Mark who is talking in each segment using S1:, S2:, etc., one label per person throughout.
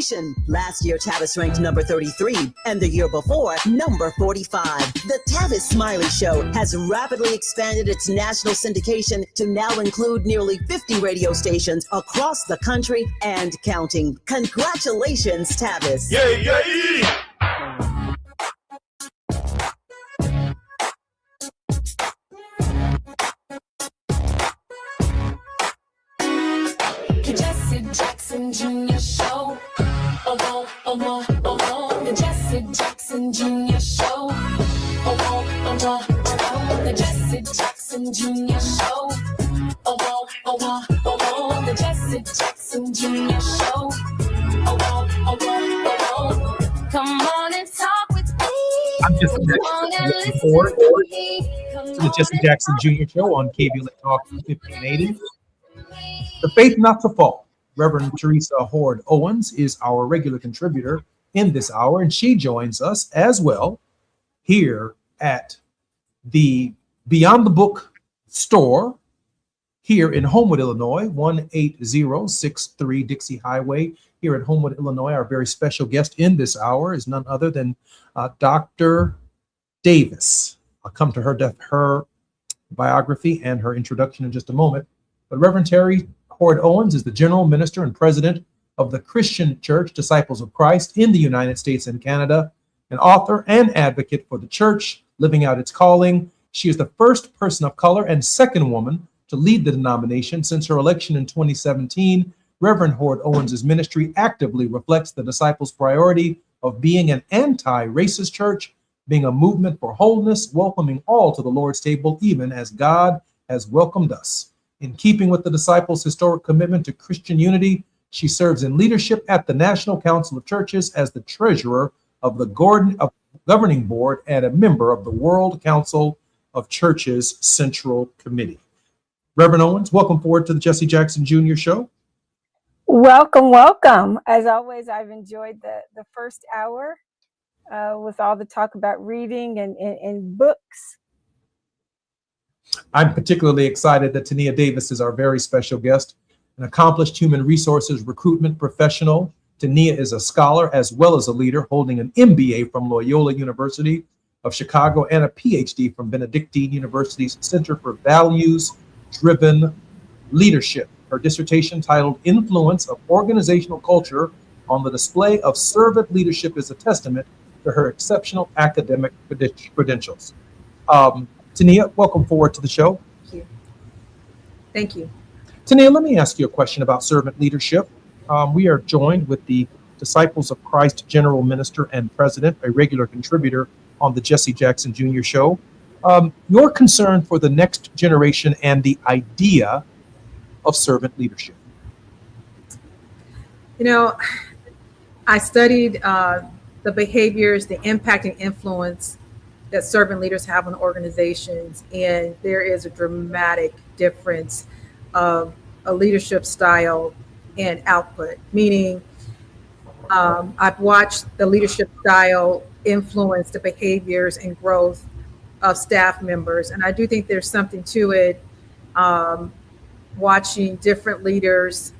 S1: station. Last year, Tavis ranked number 33, and the year before, number 45. The Tavis Smiley Show has rapidly expanded its national syndication to now include nearly 50 radio stations across the country and counting. Congratulations, Tavis.
S2: Yay, yay!
S3: Jesse Jackson Jr. Show. Oh, oh, oh, oh, the Jesse Jackson Jr. Show. Oh, the Jesse Jackson Jr. Show. Oh, the Jesse Jackson Jr. Show. Oh, come on and talk with me.
S4: I'm just looking forward to the Jesse Jackson Jr. Show on KBLA Talk 1580. The Faith Not to Fall. Reverend Teresa Horde Owens is our regular contributor in this hour, and she joins us as well here at the Beyond the Book store here in Homewood, Illinois, 18063 Dixie Highway here in Homewood, Illinois. Our very special guest in this hour is none other than Dr. Davis. I'll come to her biography and her introduction in just a moment. But Reverend Terry Horde Owens is the general minister and president of the Christian Church Disciples of Christ in the United States and Canada, an author and advocate for the church living out its calling. She is the first person of color and second woman to lead the denomination. Since her election in 2017, Reverend Horde Owens' ministry actively reflects the disciples' priority of being an anti-racist church, being a movement for wholeness, welcoming all to the Lord's table, even as God has welcomed us. In keeping with the disciples' historic commitment to Christian unity, she serves in leadership at the National Council of Churches as the treasurer of the governing board and a member of the World Council of Churches Central Committee. Reverend Owens, welcome forward to the Jesse Jackson Jr. Show.
S5: Welcome, welcome. As always, I've enjoyed the first hour with all the talk about reading and books.
S4: I'm particularly excited that Tania Davis is our very special guest, an accomplished human resources recruitment professional. Tania is a scholar as well as a leader, holding an MBA from Loyola University of Chicago and a PhD from Benedictine University's Center for Values-Driven Leadership. Her dissertation, titled Influence of Organizational Culture on the Display of Servant Leadership, is a testament to her exceptional academic credentials. Tania, welcome forward to the show.
S6: Thank you. Thank you.
S4: Tania, let me ask you a question about servant leadership. We are joined with the Disciples of Christ General Minister and President, a regular contributor on the Jesse Jackson Jr. Show. Your concern for the next generation and the idea of servant leadership.
S6: You know, I studied the behaviors, the impact and influence that servant leaders have on organizations, and there is a dramatic difference of a leadership style and output, meaning I've watched the leadership style influence the behaviors and growth of staff members, and I do think there's something to it, watching different leaders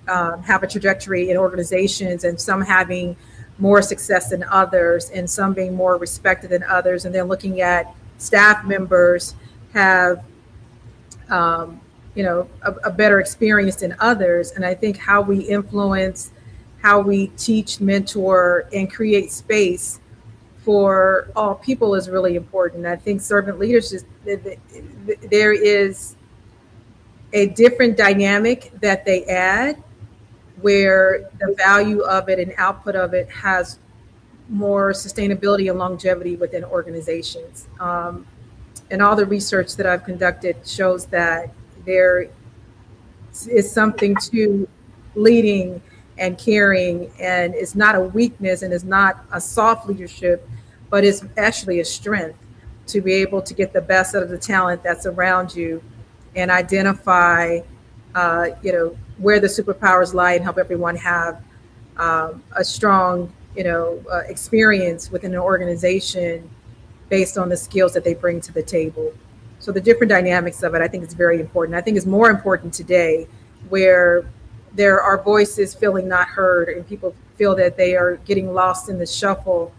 S6: have a trajectory in organizations, and some having more success than others and some being more respected than others, and then looking at staff members have a better experience than others. And I think how we influence, how we teach, mentor, and create space for all people is really important. I think servant leadership, there is a different dynamic that they add, where the value of it and output of it has more sustainability and longevity within organizations. And all the research that I've conducted shows that there is something to leading and caring, and it's not a weakness and it's not a soft leadership, but it's actually a strength to be able to get the best out of the talent that's around you and identify where the superpowers lie and help everyone have a strong, experience within an organization based on the skills that they bring to the table. So the different dynamics of it, I think is very important. I think it's more important today, where there are voices feeling not heard, and people feel that they are getting lost in the shuffle,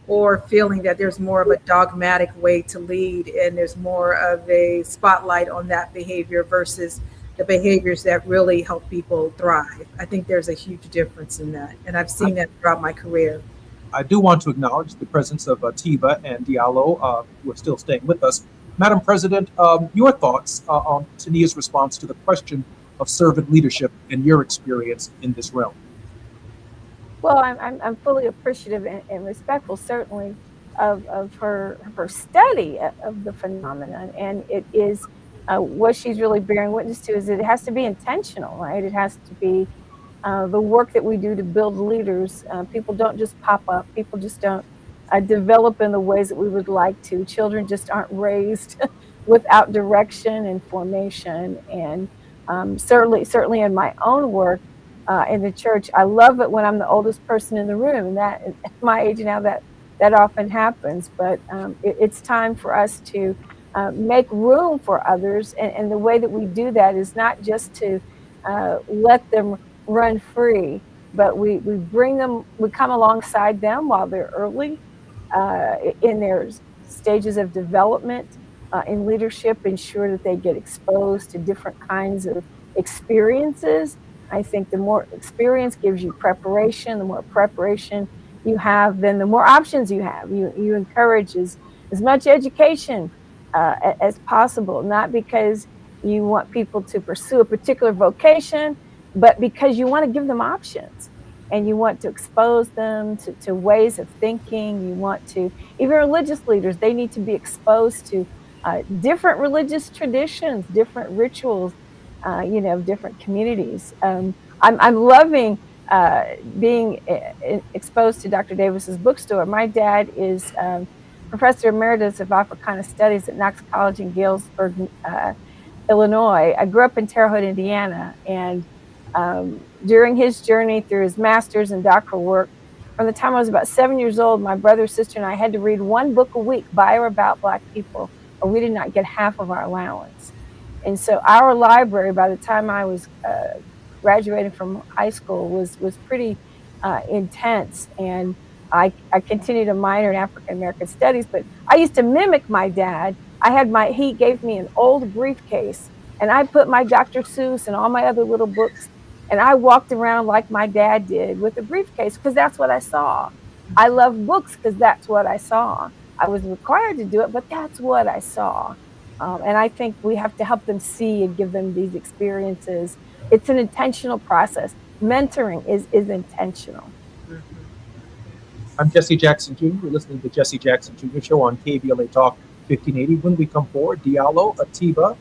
S6: or feeling that there's more of a dogmatic way to lead and there's more of a spotlight on that behavior versus the behaviors that really help people thrive. I think there's a huge difference in that, and I've seen that throughout my career.
S4: I do want to acknowledge the presence of Tiba and Diallo, who are still staying with us. Madam President, your thoughts on Tania's response to the question of servant leadership and your experience in this realm?
S5: Well, I'm fully appreciative and respectful, certainly, of her study of the phenomenon, and it is what she's really bearing witness to is it has to be intentional, right? It has to be the work that we do to build leaders. People don't just pop up. People just don't develop in the ways that we would like to. Children just aren't raised without direction and formation. And certainly in my own work in the church, I love it when I'm the oldest person in the room. And that at my age now, that often happens. But it's time for us to make room for others. And the way that we do that is not just to let them run free, but we bring them, we come alongside them while they're early in their stages of development in leadership, ensure that they get exposed to different kinds of experiences. I think the more experience gives you preparation, the more preparation you have, then the more options you have. You encourage as much education as possible, not because you want people to pursue a particular vocation, but because you want to give them options and you want to expose them to ways of thinking. You want to, even religious leaders, they need to be exposed to different religious traditions, different rituals, different communities. I'm loving being exposed to Dr. Davis's bookstore. My dad is Professor Emeritus of Africana Studies at Knox College in Galesburg, Illinois. I grew up in Terre Haute, Indiana, and during his journey through his master's and doctoral work, from the time I was about 7 years old, my brother, sister, and I had to read one book a week by or about Black people, or we did not get half of our allowance. And so our library, by the time I was graduating from high school, was pretty intense. And I continued a minor in African American studies, but I used to mimic my dad. He gave me an old briefcase, and I put my Dr. Seuss and all my other little books, and I walked around like my dad did with a briefcase because that's what I saw. I love books because that's what I saw. I was required to do it, but that's what I saw. And I think we have to help them see and give them these experiences. It's an intentional process. Mentoring is intentional.
S4: I'm Jesse Jackson Jr. You're listening to Jesse Jackson Jr. Show on KBLA Talk 1580. When we come forward, Diallo, Atiba,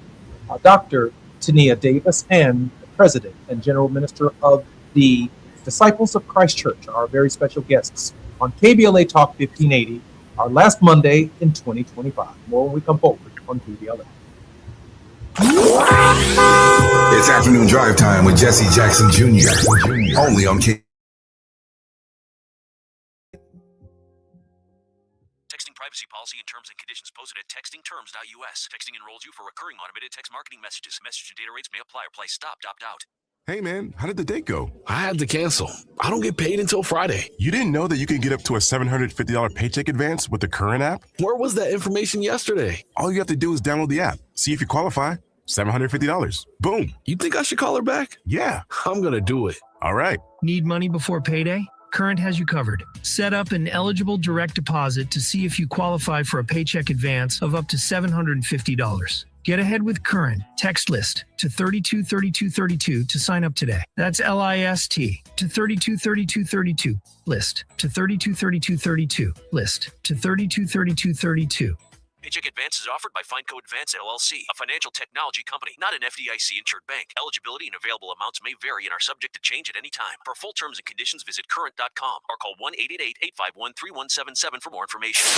S4: Dr. Tania Davis, and the President and General Minister of the Disciples of Christ Church, our very special guests on KBLA Talk 1580, our last Monday in 2025. More when we come forward on KBLA.
S2: It's afternoon drive time with Jesse Jackson Jr. Only on K.
S7: Texting privacy policy and terms and conditions posted at textingterms.us. Texting enrolls you for recurring automated text marketing messages. Message and data rates may apply or price stopped, opt out.
S2: Hey man, how did the date go?
S8: I had to cancel. I don't get paid until Friday.
S2: You didn't know that you can get up to a $750 paycheck advance with the Current app?
S8: Where was that information yesterday?
S2: All you have to do is download the app, see if you qualify. $750. Boom.
S8: You think I should call her back?
S2: Yeah.
S8: I'm going to do it.
S2: All right.
S9: Need money before payday? Current has you covered. Set up an eligible direct deposit to see if you qualify for a paycheck advance of up to $750. Get ahead with Current. Text LIST to 323232 to sign up today. That's LIST to 323232. LIST to 323232. LIST to 323232.
S7: Paycheck advance is offered by FindCo Advance LLC, a financial technology company, not an FDIC-insured bank. Eligibility and available amounts may vary and are subject to change at any time. For full terms and conditions, visit current.com or call 1-888-851-3177 for more information.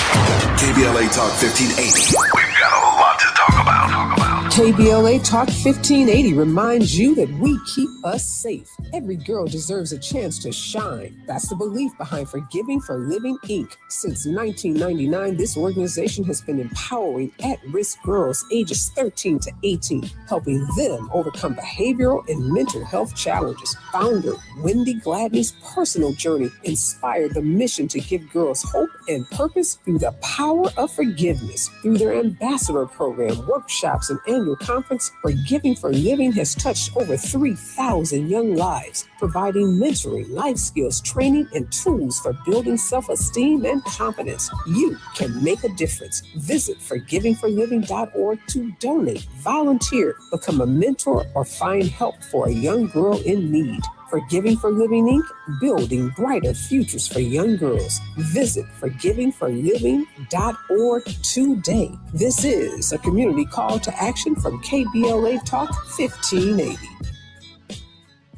S2: KBLA Talk 1580. We've got a lot to talk about.
S10: KBLA Talk 1580 reminds you that we keep us safe. Every girl deserves a chance to shine. That's the belief behind Forgiving for Living, Inc. Since 1999, this organization has been empowering at-risk girls ages 13 to 18, helping them overcome behavioral and mental health challenges. Founder Wendy Gladney's personal journey inspired the mission to give girls hope and purpose through the power of forgiveness. Through their ambassador program, workshops, and annual conference, Forgiving for Living has touched over 3,000 young lives, providing mentoring, life skills, training, and tools for building self-esteem and confidence. You can make a difference. Visit forgivingforliving.org to donate, volunteer, become a mentor, or find help for a young girl in need. Forgiving for Living, Inc., building brighter futures for young girls. Visit forgivingforliving.org today. This is a community call to action from KBLA Talk 1580.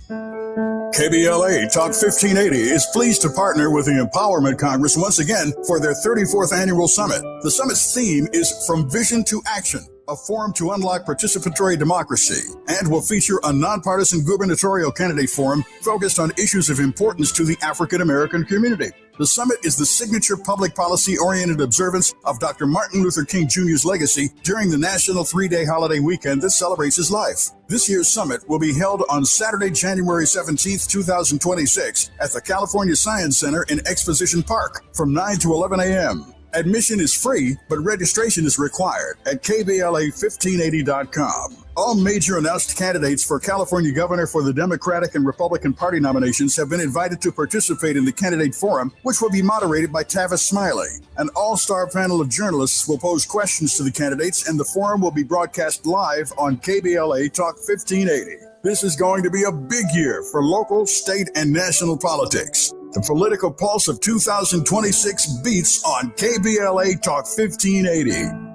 S11: KBLA Talk 1580 is pleased to partner with the Empowerment Congress once again for their 34th annual summit. The summit's theme is From Vision to Action, a forum to unlock participatory democracy, and will feature a nonpartisan gubernatorial candidate forum focused on issues of importance to the African American community. The summit is the signature public policy-oriented observance of Dr. Martin Luther King Jr.'s legacy during the national 3-day holiday weekend that celebrates his life. This year's summit will be held on Saturday, January 17th, 2026 at the California Science Center in Exposition Park from 9 to 11 a.m. Admission is free, but registration is required at KBLA1580.com. All major announced candidates for California governor for the Democratic and Republican Party nominations have been invited to participate in the candidate forum, which will be moderated by Tavis Smiley. An all-star panel of journalists will pose questions to the candidates, and the forum will be broadcast live on KBLA Talk 1580. This is going to be a big year for local, state, and national politics. The political pulse of 2026 beats on KBLA Talk 1580.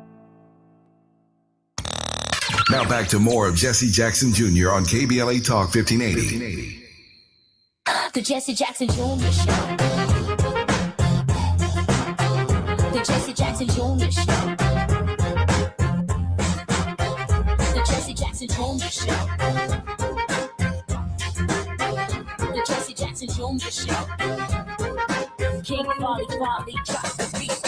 S2: Now back to more of Jesse Jackson Jr. on KBLA Talk 1580.
S3: The Jesse Jackson Jr. Show. The Jesse Jackson Jr. Show. The Jesse Jackson Jr. Show. The Jesse Jackson Jr. Show. King Quality drops the beat.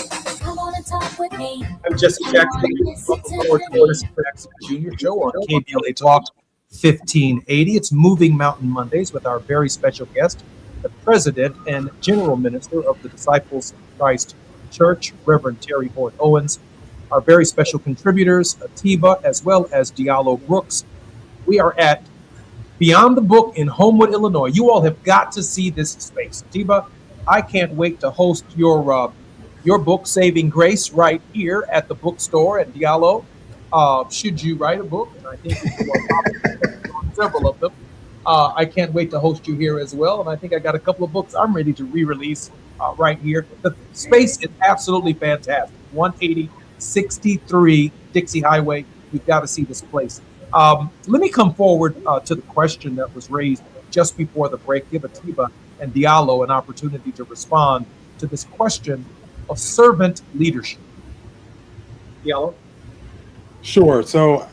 S3: Come on and talk with me.
S4: I'm Jesse Jackson. Welcome forward to the Jesse Jackson Jr. Show on KBLA Talk 1580. It's Moving Mountain Mondays with our very special guest, the President and General Minister of the Disciples of Christ Church, Reverend Terry Hoard Owens. Our very special contributors, Atiba, as well as Diallo Brooks. We are at Beyond the Book in Homewood, Illinois. You all have got to see this space. Atiba, I can't wait to host your book, Saving Grace, right here at the bookstore at Diallo. Should you write a book, and I think several of them, I can't wait to host you here as well. And I think I got a couple of books I'm ready to re-release right here. The space is absolutely fantastic. 18063 Dixie Highway. You've got to see this place. Let me come forward to the question that was raised just before the break. Give Atiba and Diallo an opportunity to respond to this question of servant leadership. Diallo?
S12: Sure. So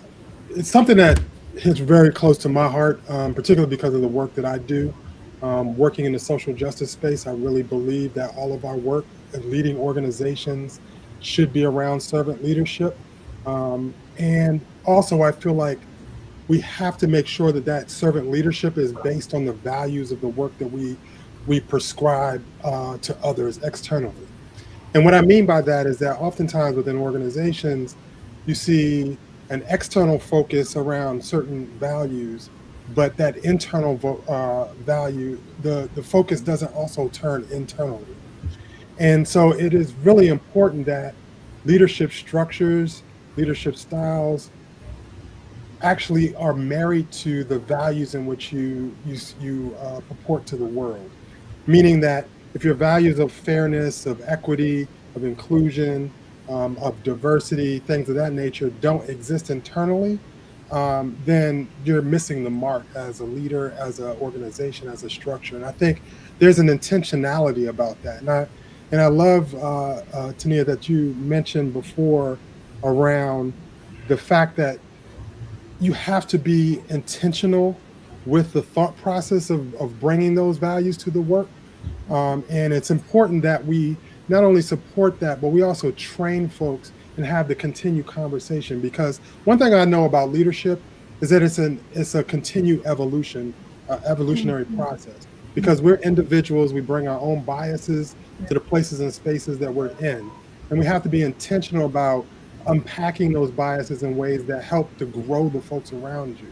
S12: it's something that hits very close to my heart, particularly because of the work that I do. Working in the social justice space, I really believe that all of our work and leading organizations should be around servant leadership. And also, I feel like we have to make sure that that servant leadership is based on the values of the work that we prescribe to others externally. And what I mean by that is that oftentimes within organizations, you see an external focus around certain values, but that internal value, the focus doesn't also turn internally. And so it is really important that leadership structures, leadership styles actually are married to the values in which you purport to the world. Meaning that if your values of fairness, of equity, of inclusion, of diversity, things of that nature don't exist internally, then you're missing the mark as a leader, as an organization, as a structure. And I think there's an intentionality about that. And I love, Tania, that you mentioned before around the fact that you have to be intentional with the thought process of bringing those values to the work. And it's important that we not only support that, but we also train folks and have the continued conversation. Because one thing I know about leadership is that it's a continued evolutionary process. Because we're individuals, we bring our own biases to the places and spaces that we're in, and we have to be intentional about unpacking those biases in ways that help to grow the folks around you.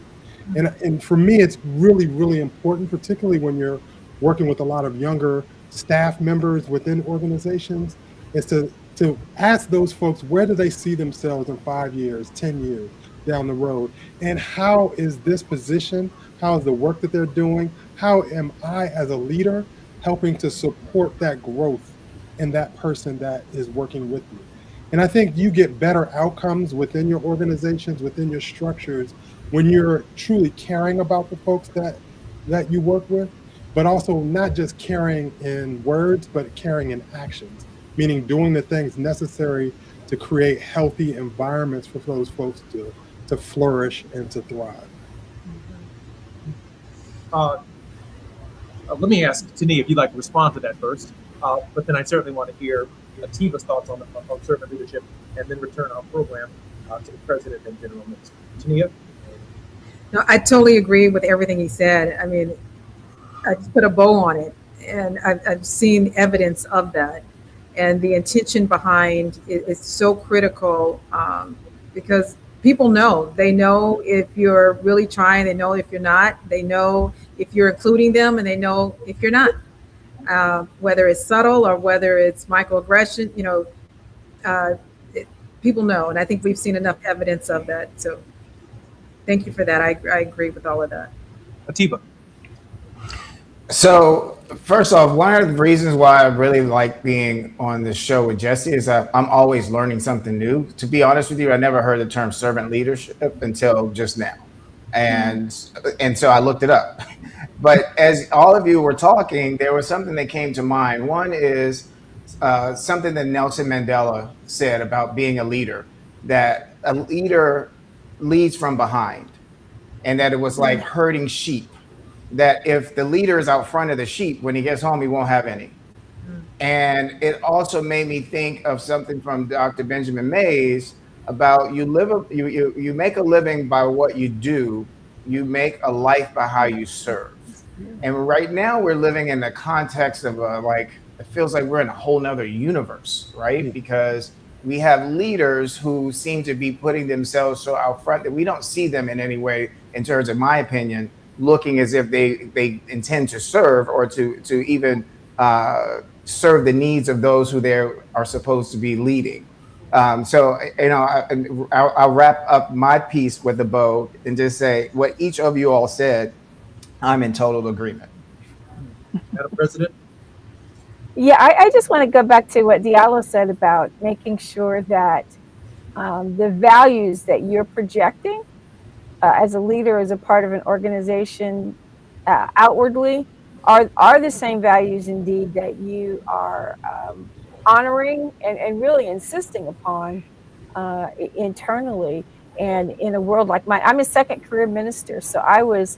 S12: And for me, it's really, really important, particularly when you're working with a lot of younger staff members within organizations, is to ask those folks, where do they see themselves in 5 years, 10 years down the road? And how is this position, how is the work that they're doing, how am I as a leader helping to support that growth in that person that is working with me? And I think you get better outcomes within your organizations, within your structures, when you're truly caring about the folks that you work with, but also not just caring in words, but caring in actions, meaning doing the things necessary to create healthy environments for those folks to flourish and to thrive.
S4: Let me ask Tania if you'd like to respond to that first, but then I certainly want to hear Ativa's thoughts on servant leadership, and then return our program to the president and general minister. Tania?
S6: No, I totally agree with everything he said. I mean, I just put a bow on it, and I've seen evidence of that. And the intention behind it is so critical, because people know. They know if you're really trying. They know if you're not. They know if you're including them, and they know if you're not. Whether it's subtle or whether it's microaggression, people know. And I think we've seen enough evidence of that. So thank you for that. I agree with all of that.
S4: Ativa.
S13: So first off, one of the reasons why I really like being on this show with Jesse is that I'm always learning something new. To be honest with you, I never heard the term servant leadership until just now. And so I looked it up. But as all of you were talking, there was something that came to mind. One is something that Nelson Mandela said about being a leader, that a leader leads from behind, and that it was like herding sheep. That if the leader is out front of the sheep, when he gets home, he won't have any. And it also made me think of something from Dr. Benjamin Mays about you make a living by what you do, you make a life by how you serve. And right now we're living in the context of it feels like we're in a whole nother universe, right? Because we have leaders who seem to be putting themselves so out front that we don't see them in any way, in terms of my opinion, looking as if they intend to serve or to even serve the needs of those who they are supposed to be leading. So, I'll wrap up my piece with a bow and just say what each of you all said, I'm in total agreement.
S4: Madam President?
S5: Yeah, I just want to go back to what Diallo said about making sure that the values that you're projecting as a leader, as a part of an organization, outwardly are the same values indeed that you are honoring and really insisting upon internally. And in a world like mine, I'm a second career minister, so I was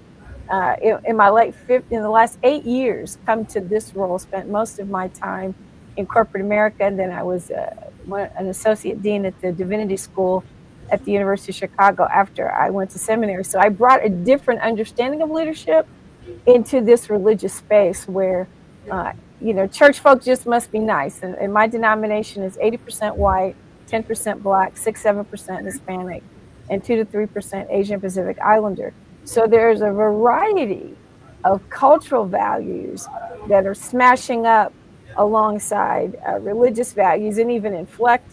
S5: in the last 8 years come to this role, spent most of my time in corporate America, and then I was an associate dean at the Divinity School at the University of Chicago after I went to seminary. So I brought a different understanding of leadership into this religious space where, church folk just must be nice. And my denomination is 80% white, 10% black, 6-7% Hispanic, and 2 to 3% Asian Pacific Islander. So there's a variety of cultural values that are smashing up alongside religious values and even inflect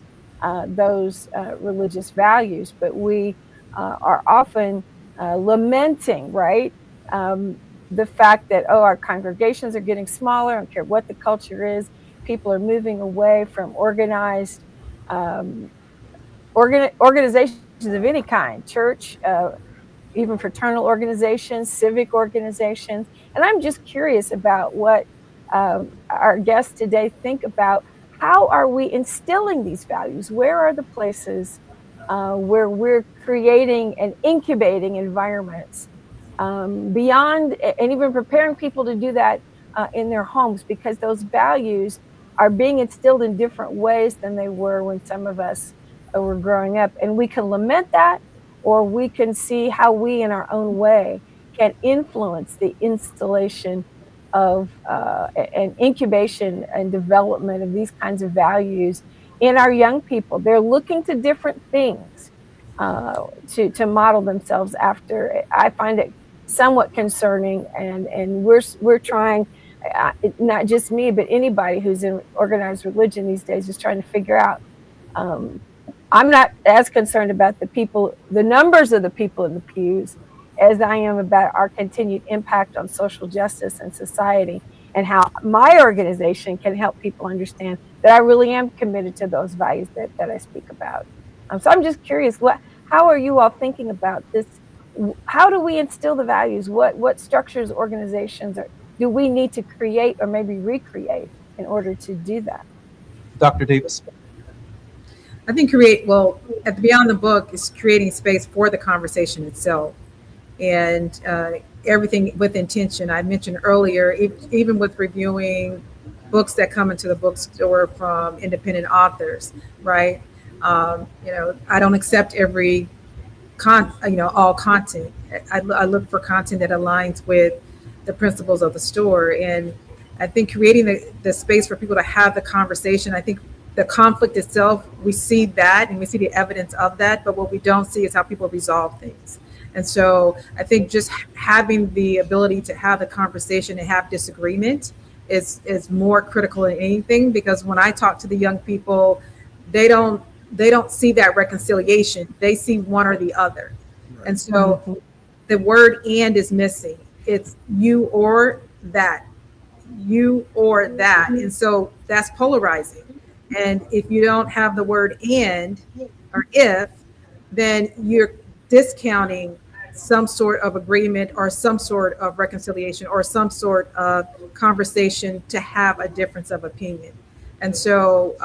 S5: those religious values. But we are often lamenting, right? The fact that, our congregations are getting smaller. I don't care what the culture is. People are moving away from organized organizations of any kind, church, even fraternal organizations, civic organizations. And I'm just curious about what our guests today think about. How are we instilling these values? Where are the places where we're creating and incubating environments beyond, and even preparing people to do that in their homes, because those values are being instilled in different ways than they were when some of us were growing up. And we can lament that, or we can see how we in our own way can influence the installation of and incubation and development of these kinds of values in our young people. They're looking to different things to model themselves after. I find it somewhat concerning, and we're trying, not just me, but anybody who's in organized religion these days is trying to figure out. I'm not as concerned about the numbers of the people in the pews, as I am about our continued impact on social justice and society, and how my organization can help people understand that I really am committed to those values that I speak about. So I'm just curious, how are you all thinking about this? How do we instill the values? What structures, organizations do we need to create or maybe recreate in order to do that?
S4: Dr. Davis?
S6: I think at the Beyond the Book is creating space for the conversation itself, and everything with intention. I mentioned earlier, even with reviewing books that come into the bookstore from independent authors, right? I don't accept every all content. I look for content that aligns with the principles of the store, and I think creating the space for people to have the conversation. I think the conflict itself, we see that and we see the evidence of that, but what we don't see is how people resolve things. And so I think just having the ability to have the conversation and have disagreement is more critical than anything, because when I talk to the young people, they don't see that reconciliation. They see one or the other. Right. And so the word "and" is missing. It's you or that, you or that. And so that's polarizing. And if you don't have the word "and" or "if," then you're discounting some sort of agreement or some sort of reconciliation or some sort of conversation to have a difference of opinion. And so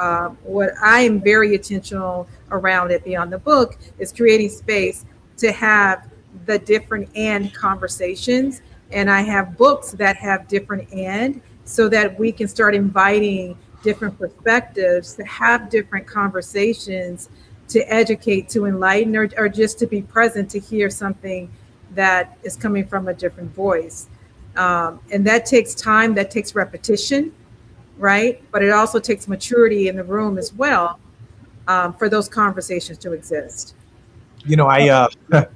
S6: what I am very intentional around it Beyond the Book is creating space to have the different "and" conversations. And I have books that have different "and," so that we can start inviting different perspectives to have different conversations, to educate, to enlighten, or just to be present to hear something that is coming from a different voice. And that takes time, that takes repetition, right? But it also takes maturity in the room as well, for those conversations to exist.
S4: I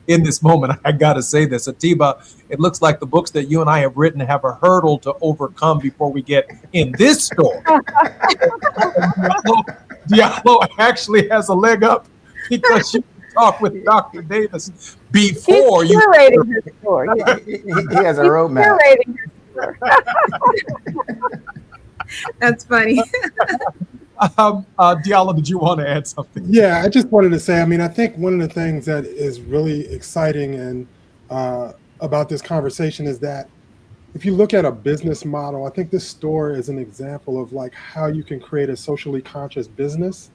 S4: in this moment, I got to say this, Atiba, it looks like the books that you and I have written have a hurdle to overcome before we get in this store. Diallo actually has a leg up because you talk with Dr. Davis before
S5: He's curating his store. Yeah.
S13: He has a roadmap.
S5: Curating his store.
S6: That's funny.
S4: Diallo, did you want to add something?
S12: Yeah, I just wanted to say, I think one of the things that is really exciting and about this conversation is that if you look at a business model, I think this store is an example of like how you can create a socially conscious business,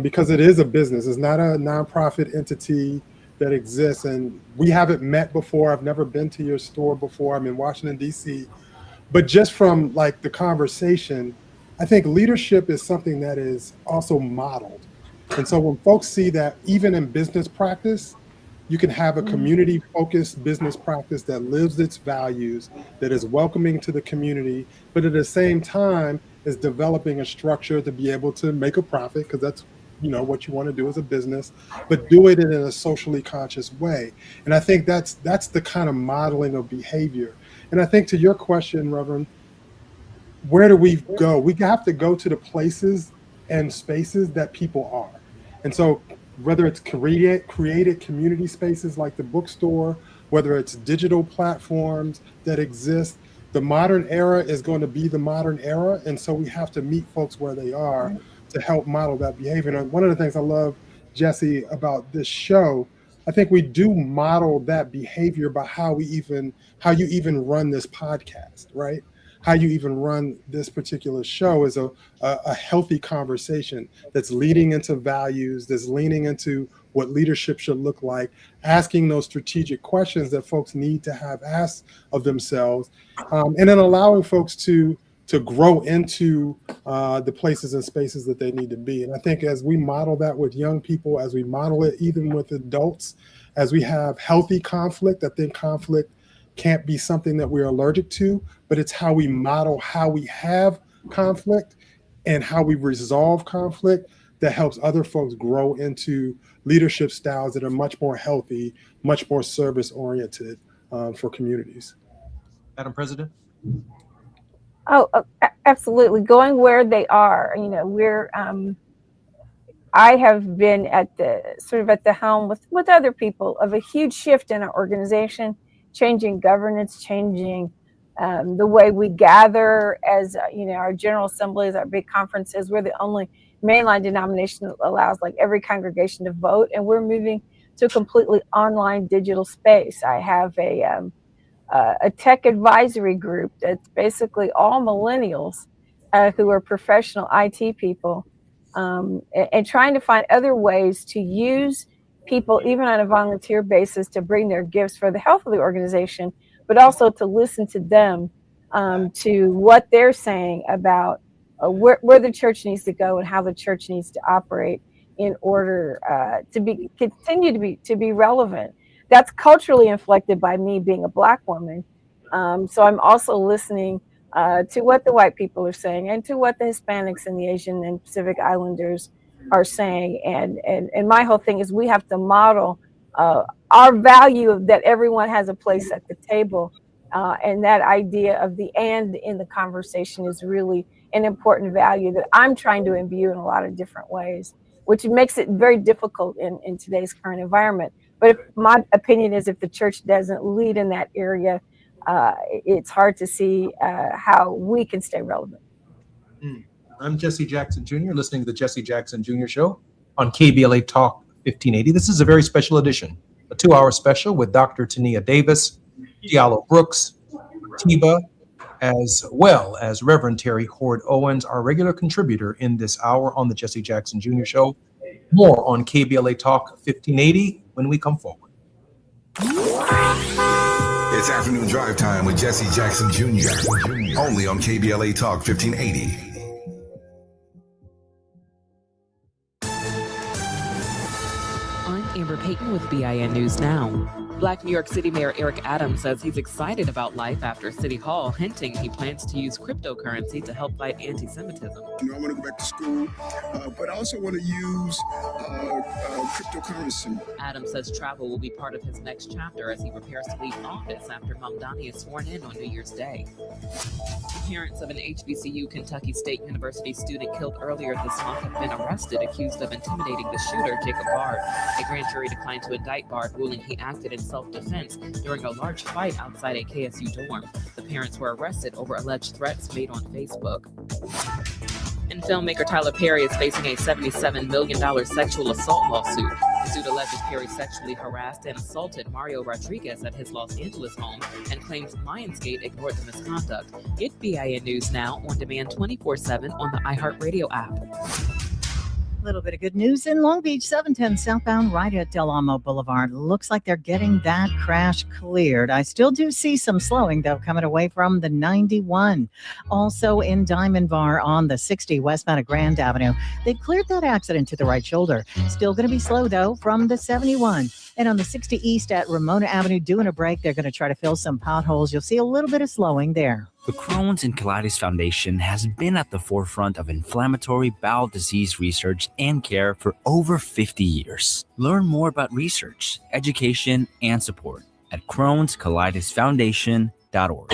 S12: because it is a business. It's not a nonprofit entity that exists. And we haven't met before. I've never been to your store before. I'm in Washington, D.C. But just from like the conversation, I think leadership is something that is also modeled. And so when folks see that even in business practice, you can have a community-focused business practice that lives its values, that is welcoming to the community, but at the same time is developing a structure to be able to make a profit, because that's what you want to do as a business, but do it in a socially conscious way. And I think that's the kind of modeling of behavior. And I think to your question, Reverend, where do we go? We have to go to the places and spaces that people are. And so whether it's created community spaces like the bookstore, whether it's digital platforms that exist, the modern era is going to be the modern era. And so we have to meet folks where they are to help model that behavior. And one of the things I love, Jesse, about this show, I think we do model that behavior by how you even run this podcast, right? How you even run this particular show is a healthy conversation that's leading into values, that's leaning into what leadership should look like, asking those strategic questions that folks need to have asked of themselves, and then allowing folks to grow into the places and spaces that they need to be. And I think as we model that with young people, as we model it even with adults, as we have healthy conflict, I think conflict can't be something that we're allergic to, but it's how we model how we have conflict and how we resolve conflict that helps other folks grow into leadership styles that are much more healthy, much more service oriented for communities.
S4: Madam President?
S5: Absolutely. Going where they are. I have been at the helm with other people of a huge shift in our organization, changing governance, changing the way we gather as our general assemblies, our big conferences. We're the only mainline denomination that allows like every congregation to vote, and we're moving to a completely online digital space. I have a tech advisory group that's basically all millennials who are professional IT people, and trying to find other ways to use people, even on a volunteer basis, to bring their gifts for the health of the organization, but also to listen to them, to what they're saying about where the church needs to go and how the church needs to operate in order to continue to be relevant. That's culturally inflected by me being a Black woman. So I'm also listening to what the white people are saying and to what the Hispanics and the Asian and Pacific Islanders are saying. And my whole thing is we have to model our value that everyone has a place at the table. And that idea of the and in the conversation is really an important value that I'm trying to imbue in a lot of different ways, which makes it very difficult in today's current environment. But my opinion is if the church doesn't lead in that area, it's hard to see how we can stay relevant.
S4: I'm Jesse Jackson Jr., listening to the Jesse Jackson Jr. Show on KBLA Talk 1580. This is a very special edition, a 2-hour special with Dr. Tania Davis, Diallo Brooks, Tiba, as well as Reverend Terry Hord Owens, our regular contributor in this hour on the Jesse Jackson Jr. Show. More on KBLA Talk 1580 when we come forward.
S2: It's afternoon drive time with Jesse Jackson Jr. Only on KBLA Talk 1580.
S14: I'm Amber Payton with BIN News Now. Black New York City Mayor Eric Adams says he's excited about life after City Hall, hinting he plans to use cryptocurrency to help fight anti-Semitism.
S15: I want to go back to school, but I also want to use cryptocurrency.
S14: Adams says travel will be part of his next chapter as he prepares to leave office after Mamdani is sworn in on New Year's Day. The parents of an HBCU Kentucky State University student killed earlier this month have been arrested, accused of intimidating the shooter, Jacob Bard. A grand jury declined to indict Bard, ruling he acted in self-defense during a large fight outside a KSU dorm. The parents were arrested over alleged threats made on Facebook. And filmmaker Tyler Perry is facing a $77 million sexual assault lawsuit. The suit alleges Perry sexually harassed and assaulted Mario Rodriguez at his Los Angeles home and claims Lionsgate ignored the misconduct. Get BIN News Now on demand 24/7 on the iHeartRadio app.
S16: A little bit of good news in Long Beach, 710 southbound right at Del Amo Boulevard. Looks like they're getting that crash cleared. I still do see some slowing, though, coming away from the 91. Also in Diamond Bar on the 60 westbound of Grand Avenue. They've cleared that accident to the right shoulder. Still going to be slow, though, from the 71. And on the 60 east at Ramona Avenue, doing a break, they're going to try to fill some potholes. You'll see a little bit of slowing there.
S17: The Crohn's and Colitis Foundation has been at the forefront of inflammatory bowel disease research and care for over 50 years. Learn more about research, education, and support at Crohn'sColitisFoundation.org.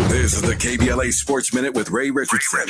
S2: This is the KBLA Sports Minute with Ray Richardson.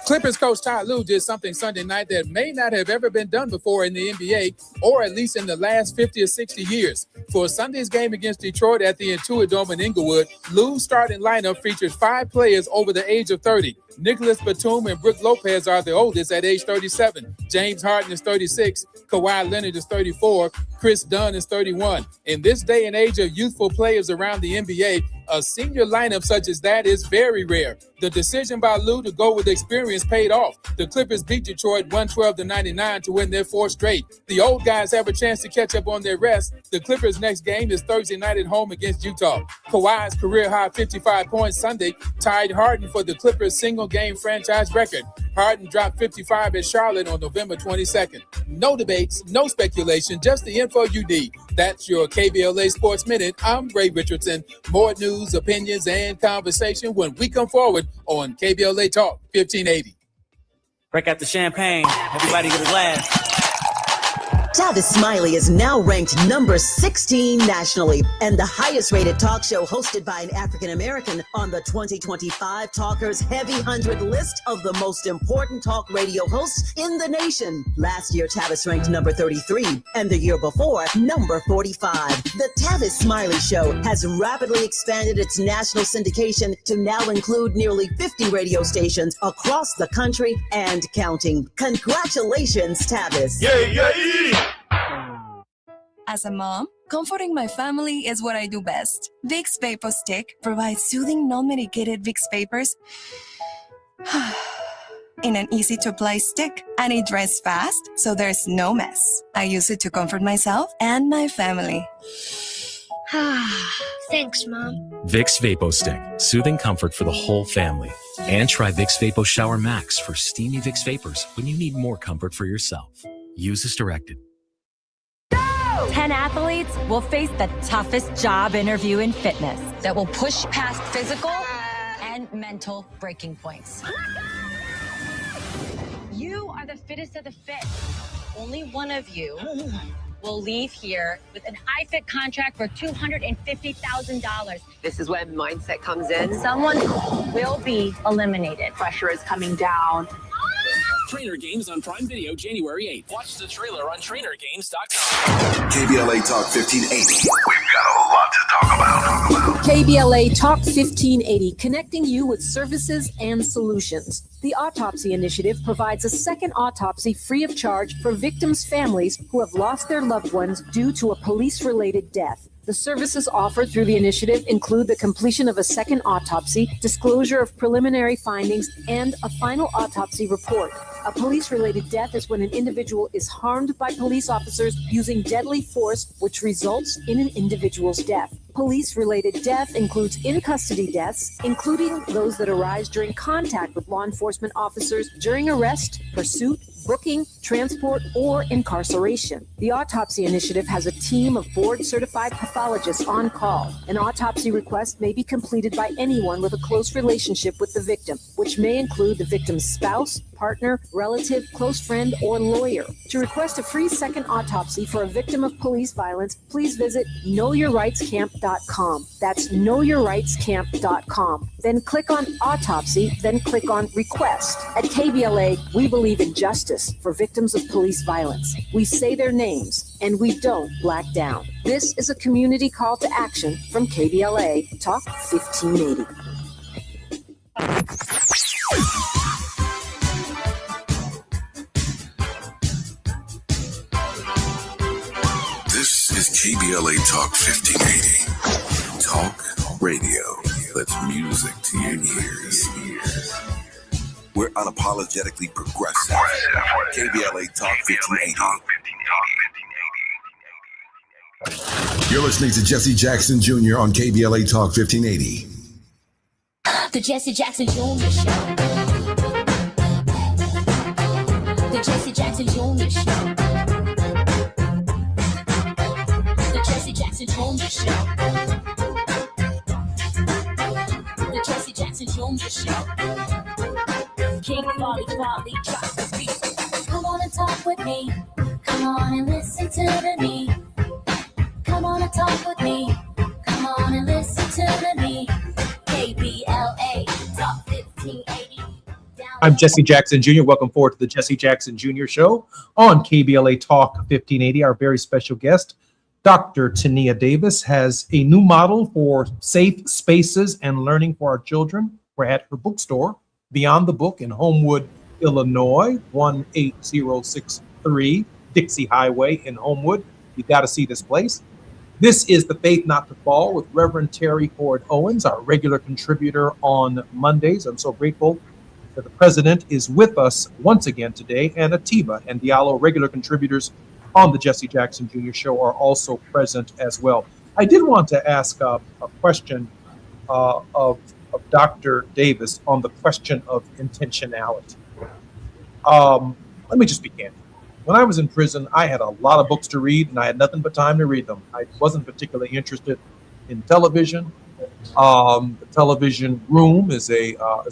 S18: Clippers coach Ty Lue did something Sunday night that may not have ever been done before in the NBA, or at least in the last 50 or 60 years. For Sunday's game against Detroit at the Intuit Dome in Inglewood, Lue's starting lineup featured 5 players over the age of 30. Nicholas Batum and Brook Lopez are the oldest at age 37. James Harden is 36. Kawhi Leonard is 34. Chris Dunn is 31. In this day and age of youthful players around the NBA, a senior lineup such as that is very rare. The decision by Lou to go with experience paid off. The Clippers beat Detroit 112-99 to win their fourth straight. The old guys have a chance to catch up on their rest. The Clippers' next game is Thursday night at home against Utah. Kawhi's career-high 55 points Sunday tied Harden for the Clippers' single-game franchise record. Harden dropped 55 at Charlotte on November 22nd. No debates, no speculation, just the info you need. That's your KBLA Sports Minute. I'm Ray Richardson. More news, opinions, and conversation when we come forward on KBLA Talk 1580.
S19: Break out the champagne. Everybody get a glass.
S1: Tavis Smiley is now ranked number 16 nationally and the highest rated talk show hosted by an African American on the 2025 Talkers Heavy 100 list of the most important talk radio hosts in the nation. Last year, Tavis ranked number 33 and the year before, number 45. The Tavis Smiley Show has rapidly expanded its national syndication to now include nearly 50 radio stations across the country and counting. Congratulations, Tavis.
S20: Yay!
S21: As a mom, comforting my family is what I do best. Vicks Vapor Stick provides soothing, non-medicated Vicks vapors in an easy-to-apply stick, and it dries fast, so there's no mess. I use it to comfort myself and my family.
S20: Thanks, Mom.
S22: Vicks Vapo Stick, soothing comfort for the whole family. And try Vicks Vapo Shower Max for steamy Vicks vapors when you need more comfort for yourself. Use as directed.
S23: 10 athletes will face the toughest job interview in fitness that will push past physical and mental breaking points. You are the fittest of the fit. Only one of you will leave here with an iFit contract for $250,000.
S24: This is when mindset comes in.
S23: Someone will be eliminated.
S24: Pressure is coming down.
S22: Trainer Games on Prime Video January 8th. Watch the trailer on trainergames.com.
S2: KBLA Talk 1580. We've got a lot to talk about.
S25: KBLA Talk 1580, connecting you with services and solutions. The Autopsy Initiative provides a second autopsy free of charge for victims' families who have lost their loved ones due to a police-related death. The services offered through the initiative include the completion of a second autopsy, disclosure of preliminary findings, and a final autopsy report. A police-related death is when an individual is harmed by police officers using deadly force, which results in an individual's death. Police-related death includes in-custody deaths, including those that arise during contact with law enforcement officers during arrest, pursuit, booking, transport, or incarceration. The Autopsy Initiative has a team of board-certified pathologists on call. An autopsy request may be completed by anyone with a close relationship with the victim, which may include the victim's spouse, partner, relative, close friend, or lawyer. To request a free second autopsy for a victim of police violence, please visit knowyourrightscamp.com. That's knowyourrightscamp.com. Then click on Autopsy, then click on Request. At KBLA, we believe in justice for victims of police violence. We say their names, and we don't black down. This is a community call to action from KBLA Talk 1580.
S2: This is KBLA Talk 1580. Talk radio that's music to your ears. We're unapologetically progressive. KBLA Talk 1580. You're listening to Jesse Jackson Jr. on KBLA Talk 1580.
S3: The Jesse Jackson Jr. Show. The Jesse Jackson Jr. Show. The Jesse Jackson Jr. Show. The Jesse Jackson Jr. Show. King Folly, drop the beat. Come on and talk with me. Come on and listen to me. Come on and talk with me. Come on and listen to me. KBLA Talk 1580.
S4: I'm Jesse Jackson Jr. Welcome forward to the Jesse Jackson Jr. Show on KBLA Talk 1580. Our very special guest, Dr. Tania Davis, has a new model for safe spaces and learning for our children. We're at her bookstore, Beyond the Book in Homewood, Illinois, 18063 Dixie Highway in Homewood. You got to see this place. This is The Faith Not to Fall with Reverend Terry Ford Owens, our regular contributor on Mondays. I'm so grateful that the president is with us once again today, and Atiba and Diallo, regular contributors on the Jesse Jackson Jr. Show, are also present as well. I did want to ask a question of Dr. Davis on the question of intentionality. Let me just be candid. When I was in prison, I had a lot of books to read, and I had nothing but time to read them. I wasn't particularly interested in television. The television room is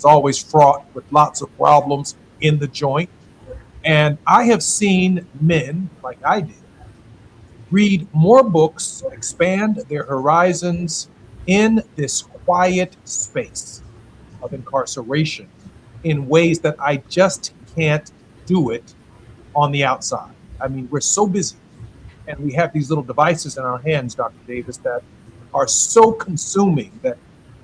S4: always fraught with lots of problems in the joint, and I have seen men like I did read more books, expand their horizons in this quiet space of incarceration in ways that I just can't do it on the outside. I mean, we're so busy and we have these little devices in our hands, Dr. Davis, that are so consuming that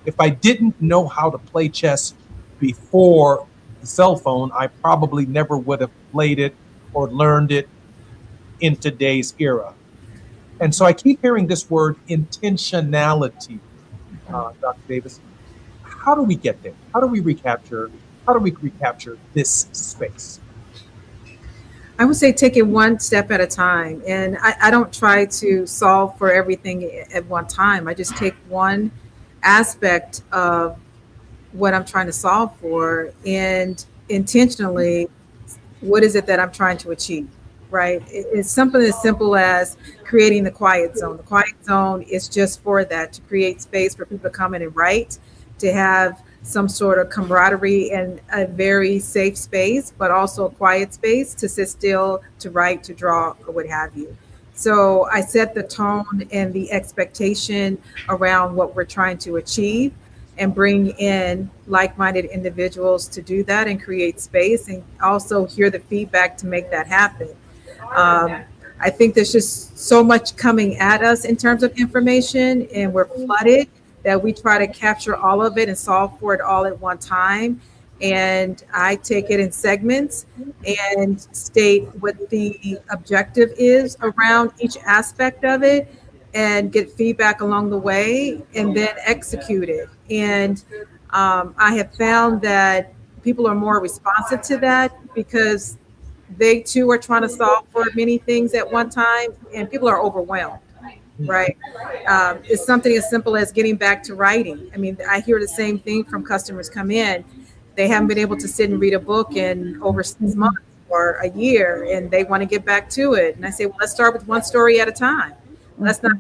S4: if I didn't know how to play chess before the cell phone, I probably never would have played it or learned it in today's era. And so I keep hearing this word intentionality, Dr. Davis. How do we get there? How do we recapture this space?
S6: I would say take it one step at a time. And I don't try to solve for everything at one time. I just take one aspect of what I'm trying to solve for and intentionally, what is it that I'm trying to achieve, right? It's something as simple as creating the quiet zone. The quiet zone is just for that, to create space for people to come in and write, to have some sort of camaraderie and a very safe space, but also a quiet space to sit still, to write, to draw, or what have you. So I set the tone and the expectation around what we're trying to achieve and bring in like-minded individuals to do that and create space and also hear the feedback to make that happen. I think there's just so much coming at us in terms of information, and we're flooded that we try to capture all of it and solve for it all at one time. And I take it in segments and state what the objective is around each aspect of it and get feedback along the way and then execute it. And I have found that people are more responsive to that because they too are trying to solve for many things at one time, and people are overwhelmed. Right. It's something as simple as getting back to writing. I mean, I hear the same thing from customers come in. They haven't been able to sit and read a book in over 6 months or a year, and they want to get back to it. And I say, well, let's start with one story at a time. Let's not,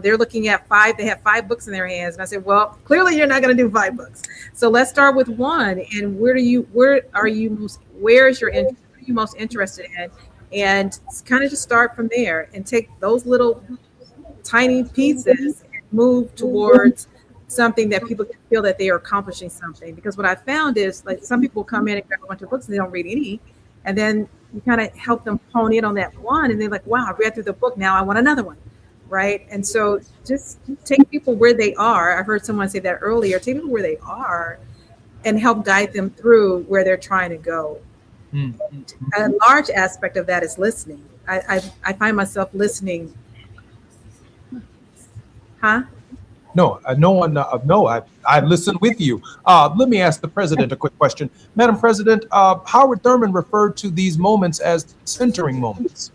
S6: they're looking at 5, they have 5 books in their hands. And I said, well, clearly you're not going to do 5 books. So let's start with one. And where is your interest? What are you most interested in? And kind of just start from there and take those little tiny pieces and move towards something that people can feel that they are accomplishing something. Because what I found is, like, some people come in and grab a bunch of books and they don't read any, and then you kind of help them hone in on that one, and they're like, wow, I read through the book, now I want another one, right? And so just take people where they are. I heard someone say that earlier. Take people where they are and help guide them through where they're trying to go. A large aspect of that is listening. I find myself listening. Huh?
S4: No, I listen with you. Let me ask the president a quick question. Madam President, Howard Thurman referred to these moments as centering moments,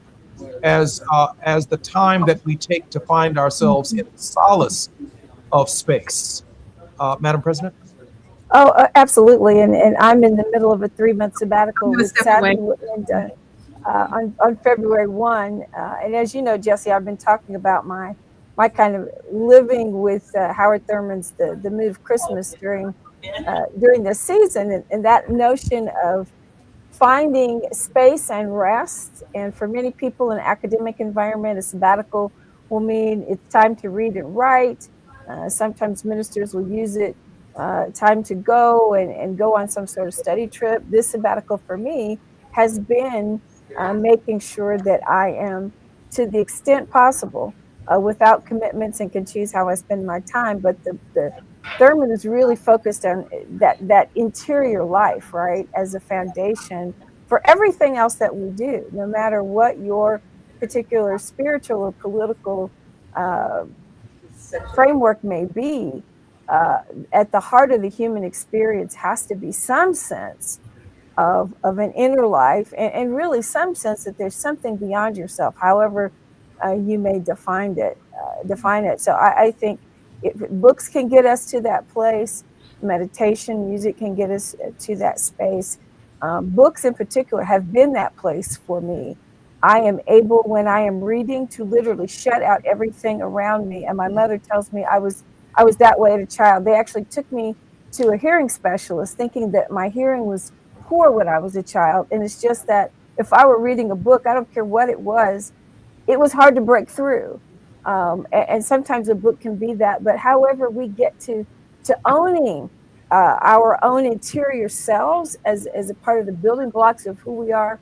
S4: as the time that we take to find ourselves in the solace of space. Madam President?
S5: Oh, absolutely. And I'm in the middle of a 3-month sabbatical with Saturday on February 1. And as you know, Jesse, I've been talking about my kind of living with Howard Thurman's The Mood of Christmas during this season, and that notion of finding space and rest. And for many people in an academic environment, a sabbatical will mean it's time to read and write. Sometimes ministers will use it time to go and go on some sort of study trip. This sabbatical for me has been making sure that I am, to the extent possible, without commitments, and can choose how I spend my time. But the Thurman is really focused on that interior life, right, as a foundation for everything else that we do, no matter what your particular spiritual or political framework may be, at the heart of the human experience has to be some sense of an inner life, and really some sense that there's something beyond yourself, however you may define it. So I think books can get us to that place. Meditation, music can get us to that space. Books in particular have been that place for me. I am able, when I am reading, to literally shut out everything around me. And my mother tells me I was that way as a child. They actually took me to a hearing specialist thinking that my hearing was poor when I was a child. And it's just that if I were reading a book, I don't care what it was hard to break through. And sometimes a book can be that. But however we get to owning our own interior selves as a part of the building blocks of who we are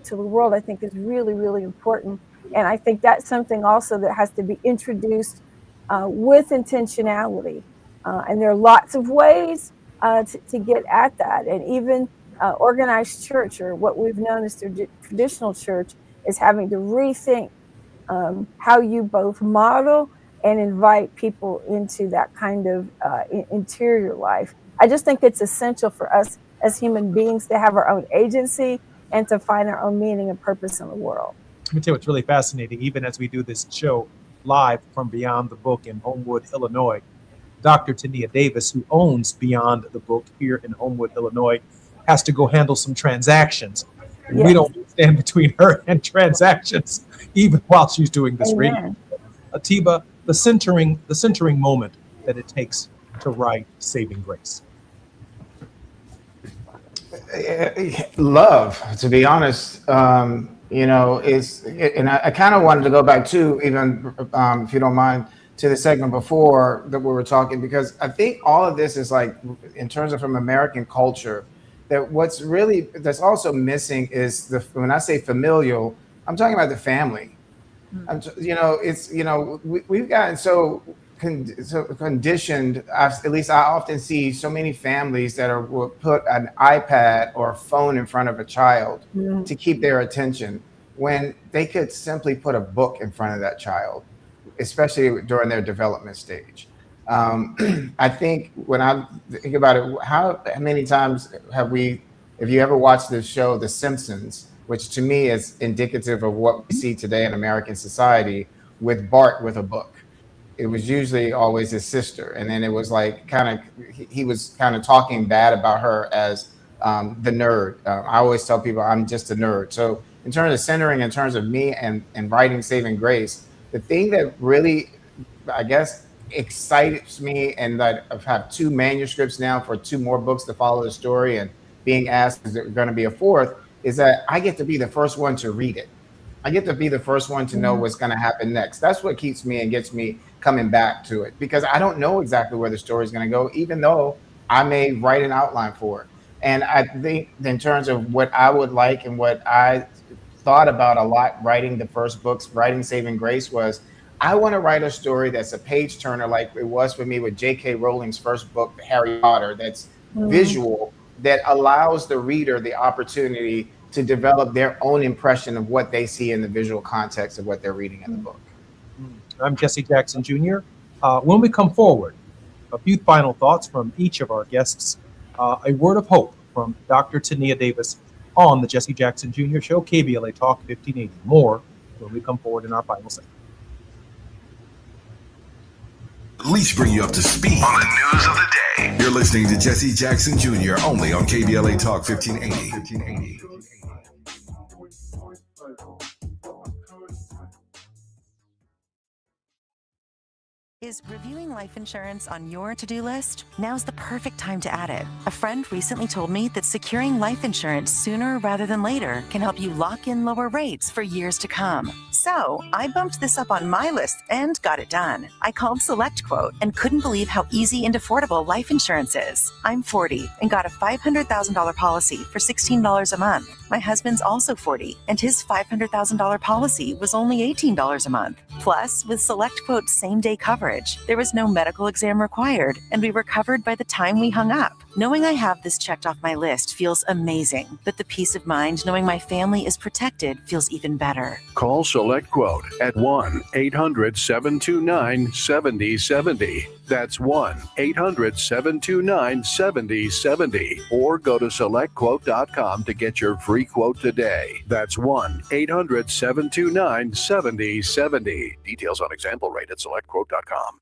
S5: to the world, I think is really, really important. And I think that's something also that has to be introduced with intentionality. And there are lots of ways to get at that. And even organized church, or what we've known as traditional church, is having to rethink how you both model and invite people into that kind of interior life. I just think it's essential for us as human beings to have our own agency and to find our own meaning and purpose in the world.
S4: Let me tell you what's really fascinating. Even as we do this show live from Beyond the Book in Homewood, Illinois, Dr. Tania Davis, who owns Beyond the Book here in Homewood, Illinois, has to go handle some transactions. And we don't stand between her and transactions, even while she's doing this radio. Atiba, the centering moment that it takes to write Saving Grace.
S13: Love, to be honest. And I kind of wanted to go back to, even if you don't mind, to the segment before that we were talking, because I think all of this is like, in terms of from American culture, that that's also missing is when I say familial, I'm talking about the family. We've gotten so conditioned. At least I often see so many families that will put an iPad or a phone in front of a child to keep their attention, when they could simply put a book in front of that child, especially during their development stage. I think when I think about it, how many times have you ever watched the show The Simpsons, which to me is indicative of what we see today in American society, with Bart with a book? It was usually always his sister. And then it was like he was kind of talking bad about her as the nerd. I always tell people I'm just a nerd. So in terms of centering, in terms of me and writing Saving Grace, the thing that really, I guess, excites me, and that I've had 2 manuscripts now for 2 more books to follow the story, and being asked, is there going to be a 4th, is that I get to be the first one to read it. I get to be the first one to know what's going to happen next. That's what keeps me and gets me coming back to it, because I don't know exactly where the story is going to go, even though I may write an outline for it. And I think in terms of what I would like and what I thought about a lot writing the first books, writing Saving Grace, was I want to write a story that's a page turner, like it was for me with J.K. Rowling's first book, Harry Potter, that's visual, that allows the reader the opportunity to develop their own impression of what they see in the visual context of what they're reading in the book.
S4: I'm Jesse Jackson Jr. When we come forward, a few final thoughts from each of our guests. A word of hope from Dr. Tania Davis on the Jesse Jackson Jr. Show, KBLA Talk 1580. More when we come forward in our final segment.
S2: At least bring you up to speed on the news of the day. You're listening to Jesse Jackson Jr. only on KBLA Talk 1580.
S7: Is reviewing life insurance on your to-do list? Now's the perfect time to add it. A friend recently told me that securing life insurance sooner rather than later can help you lock in lower rates for years to come. So I bumped this up on my list and got it done. I called SelectQuote and couldn't believe how easy and affordable life insurance is. I'm 40 and got a $500,000 policy for $16 a month. My husband's also 40 and his $500,000 policy was only $18 a month. Plus, with SelectQuote's same-day coverage, there was no medical exam required, and we were covered by the time we hung up. Knowing I have this checked off my list feels amazing, but the peace of mind knowing my family is protected feels even better.
S8: Call Select Quote at 1-800-729-7070. That's 1-800-729-7070. Or go to selectquote.com to get your free quote today. That's 1-800-729-7070. Details on example rate at selectquote.com.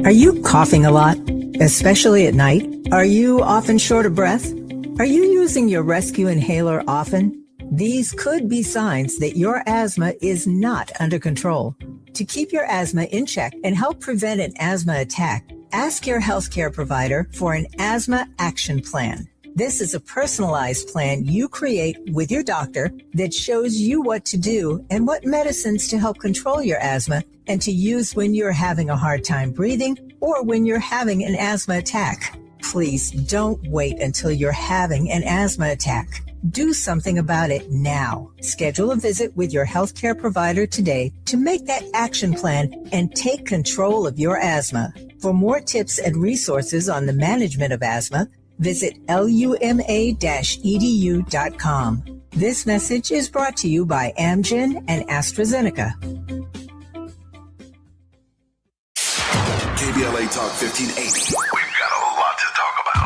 S9: Are you coughing a lot, especially at night? Are you often short of breath? Are you using your rescue inhaler often? These could be signs that your asthma is not under control. To keep your asthma in check and help prevent an asthma attack, ask your healthcare provider for an asthma action plan. This is a personalized plan you create with your doctor that shows you what to do and what medicines to help control your asthma and to use when you're having a hard time breathing or when you're having an asthma attack. Please don't wait until you're having an asthma attack. Do something about it now. Schedule a visit with your healthcare provider today to make that action plan and take control of your asthma. For more tips and resources on the management of asthma, visit luma-edu.com. This message is brought to you by Amgen and AstraZeneca.
S2: KBLA Talk 1580. We've got a lot to talk about.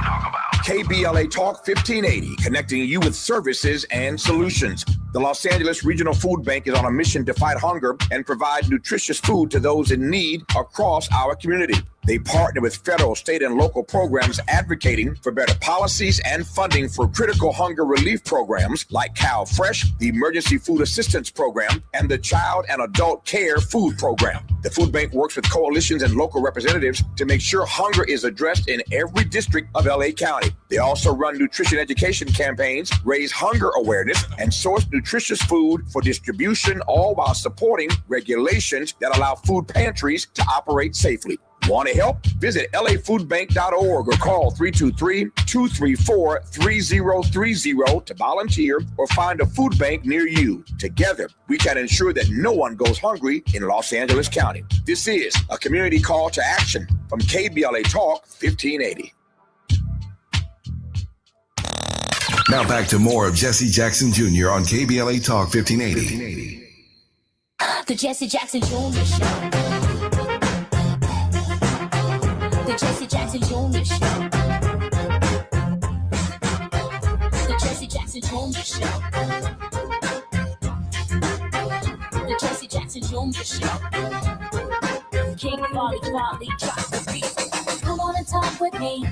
S10: KBLA Talk 1580, connecting you with services and solutions. The Los Angeles Regional Food Bank is on a mission to fight hunger and provide nutritious food to those in need across our community. They partner with federal, state, and local programs advocating for better policies and funding for critical hunger relief programs like Cal Fresh, the Emergency Food Assistance Program, and the Child and Adult Care Food Program. The food bank works with coalitions and local representatives to make sure hunger is addressed in every district of LA County. They also run nutrition education campaigns, raise hunger awareness, and source nutritious food for distribution, all while supporting regulations that allow food pantries to operate safely. Want to help? Visit lafoodbank.org or call 323-234-3030 to volunteer or find a food bank near you. Together, we can ensure that no one goes hungry in Los Angeles County. This is a community call to action from KBLA Talk 1580.
S2: Now back to more of Jesse Jackson Jr. on KBLA Talk 1580.
S3: The Jesse Jackson Jr. Show. The Jesse Jackson Jr. Show. The Jesse Jackson Jr. Show. The Jesse Jackson Jr. Show. King Volley, drop the beat. Come on and talk with me.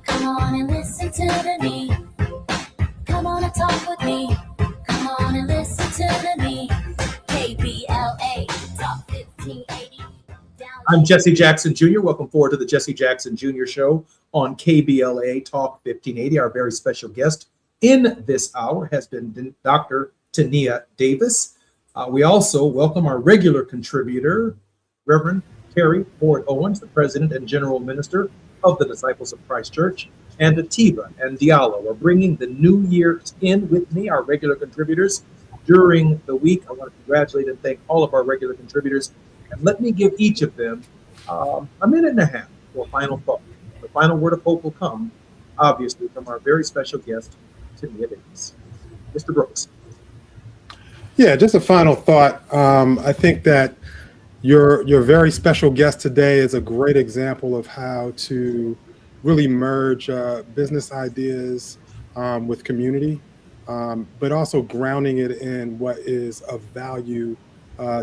S3: Come on and listen to the me. Come on and talk with me. Come on and listen to the me. KBLA Talk 1580.
S4: I'm Jesse Jackson Jr. Welcome forward to the Jesse Jackson Jr. Show on KBLA Talk 1580. Our very special guest in this hour has been Dr. Tania Davis. We also welcome our regular contributor, Reverend Terry Ford Owens, the President and General Minister of the Disciples of Christ Church, and Atiba and Diallo are bringing the new year in with me, our regular contributors, during the week. I want to congratulate and thank all of our regular contributors. And let me give each of them a minute and a half for a final thought. The final word of hope will come, obviously, from our very special guest, Tania Davis. Mr. Brooks.
S12: Yeah, just a final thought. I think that your very special guest today is a great example of how to really merge business ideas with community, but also grounding it in what is of value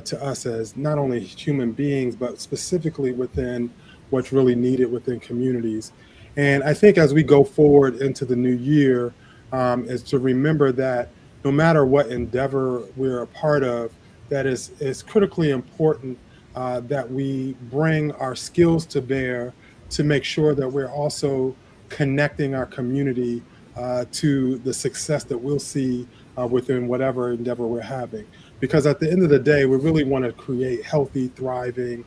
S12: to us as not only human beings, but specifically within what's really needed within communities. And I think as we go forward into the new year, is to remember that no matter what endeavor we're a part of, that is critically important that we bring our skills to bear to make sure that we're also connecting our community to the success that we'll see within whatever endeavor we're having. Because at the end of the day, we really want to create healthy, thriving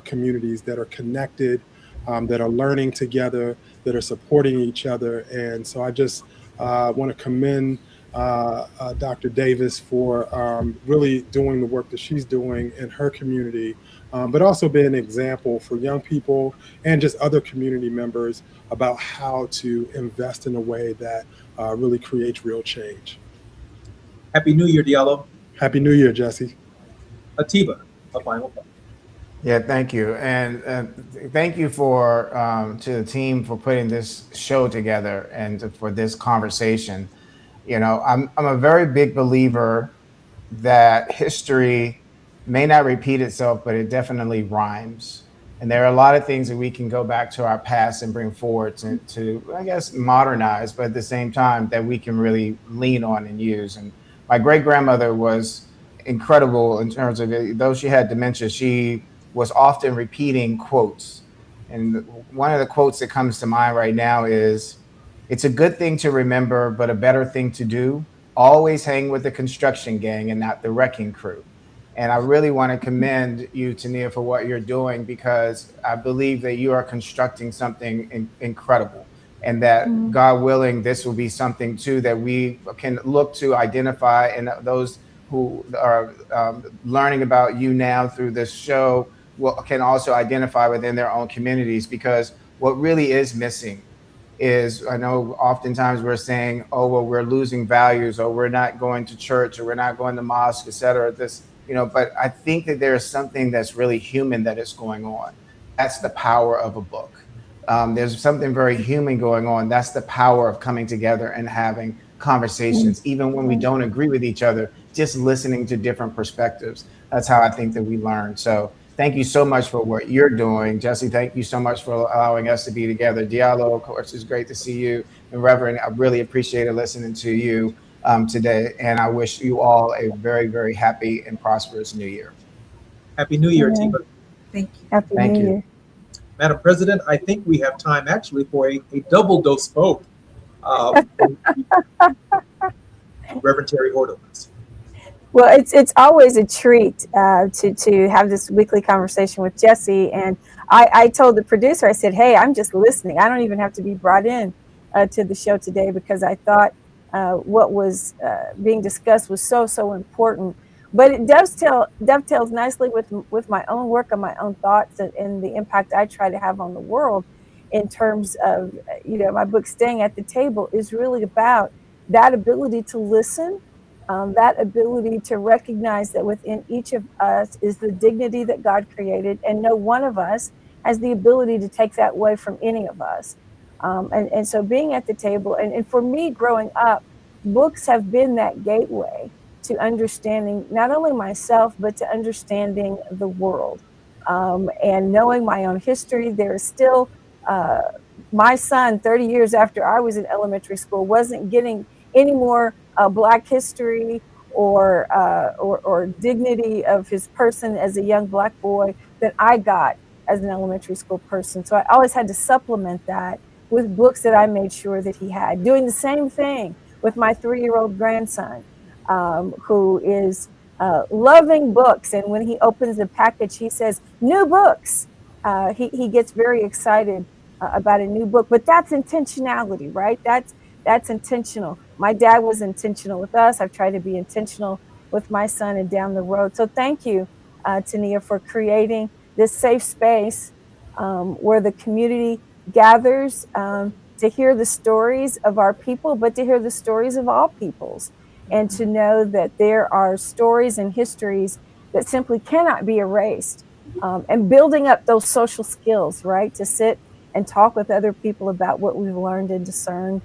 S12: communities that are connected, that are learning together, that are supporting each other. And so I just want to commend Dr. Davis for really doing the work that she's doing in her community but also be an example for young people and just other community members about how to invest in a way that really creates real change.
S4: Happy New Year, Diallo.
S12: Happy New Year, Jesse.
S4: Atiba, a final thought.
S13: Yeah, thank you, and thank you for to the team for putting this show together and for this conversation. You know, I'm a very big believer that history may not repeat itself, but it definitely rhymes. And there are a lot of things that we can go back to our past and bring forward to I guess, modernize, but at the same time that we can really lean on and use. And my great grandmother was incredible in terms of though she had dementia, she was often repeating quotes. And one of the quotes that comes to mind right now is, "It's a good thing to remember, but a better thing to do. Always hang with the construction gang and not the wrecking crew." And I really want to commend you, Tania, for what you're doing, because I believe that you are constructing something incredible, and that God willing, this will be something too that we can look to identify, and those who are learning about you now through this show can also identify within their own communities. Because what really is missing is, I know oftentimes we're saying, oh, well, we're losing values, or we're not going to church, or we're not going to mosque, et cetera. This, but I think that there's something that's really human that is going on. That's the power of a book. There's something very human going on. That's the power of coming together and having conversations, even when we don't agree with each other, just listening to different perspectives. That's how I think that we learn. So thank you so much for what you're doing. Jesse, thank you so much for allowing us to be together. Diallo, of course, it's great to see you. And Reverend, I really appreciated listening to you today. And I wish you all a very, very happy and prosperous New Year.
S4: Happy New Year, Atiba.
S6: Thank you.
S5: Happy
S13: Thank
S5: New
S13: you.
S5: Year.
S4: Madam President, I think we have time actually for a double dose vote. Reverend Terry Hortowitz.
S5: Well, it's always a treat to have this weekly conversation with Jesse. And I told the producer, I said, hey, I'm just listening. I don't even have to be brought in to the show today, because I thought what was being discussed was so important. But it dovetails nicely with my own work and my own thoughts and the impact I try to have on the world in terms of, my book, Staying at the Table, is really about that ability to listen, that ability to recognize that within each of us is the dignity that God created, and no one of us has the ability to take that away from any of us. And so being at the table, and for me growing up, books have been that gateway to understanding not only myself, but to understanding the world. And knowing my own history, there is still, my son, 30 years after I was in elementary school, wasn't getting any more Black history or dignity of his person as a young Black boy than I got as an elementary school person. So I always had to supplement that with books that I made sure that he had. Doing the same thing with my 3-year-old grandson, who is loving books. And when he opens a package, he says, "New books." He gets very excited about a new book, but that's intentionality, right? That's intentional. My dad was intentional with us. I've tried to be intentional with my son and down the road. So thank you, Tania, for creating this safe space where the community gathers to hear the stories of our people, but to hear the stories of all peoples, and to know that there are stories and histories that simply cannot be erased, and building up those social skills, right? To sit and talk with other people about what we've learned and discerned.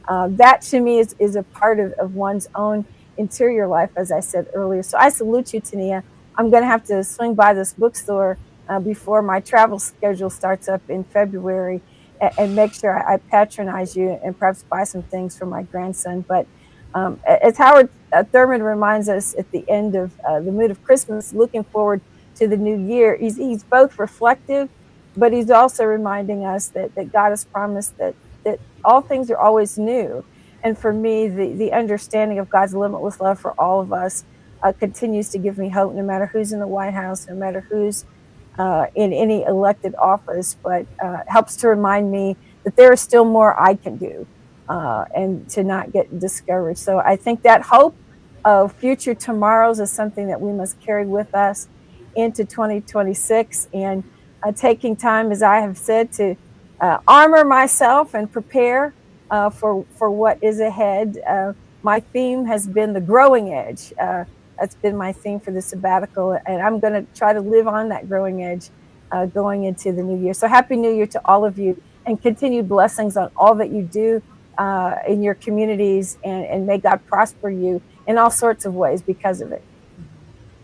S5: That to me is a part of one's own interior life, as I said earlier. So I salute you, Tania. I'm going to have to swing by this bookstore before my travel schedule starts up in February, and make sure I patronize you and perhaps buy some things for my grandson. But as Howard Thurman reminds us at the end of The Mood of Christmas, looking forward to the new year, he's both reflective, but he's also reminding us that God has promised that all things are always new. And for me, the understanding of God's limitless love for all of us continues to give me hope, no matter who's in the White House, no matter who's in any elected office, but helps to remind me that there is still more I can do, and to not get discouraged. So I think that hope of future tomorrows is something that we must carry with us into 2026 and taking time, as I have said, to armor myself and prepare for what is ahead. My theme has been the growing edge. That's been my theme for the sabbatical, and I'm going to try to live on that growing edge going into the new year. So happy New Year to all of you, and continued blessings on all that you do in your communities, and may God prosper you in all sorts of ways because of it.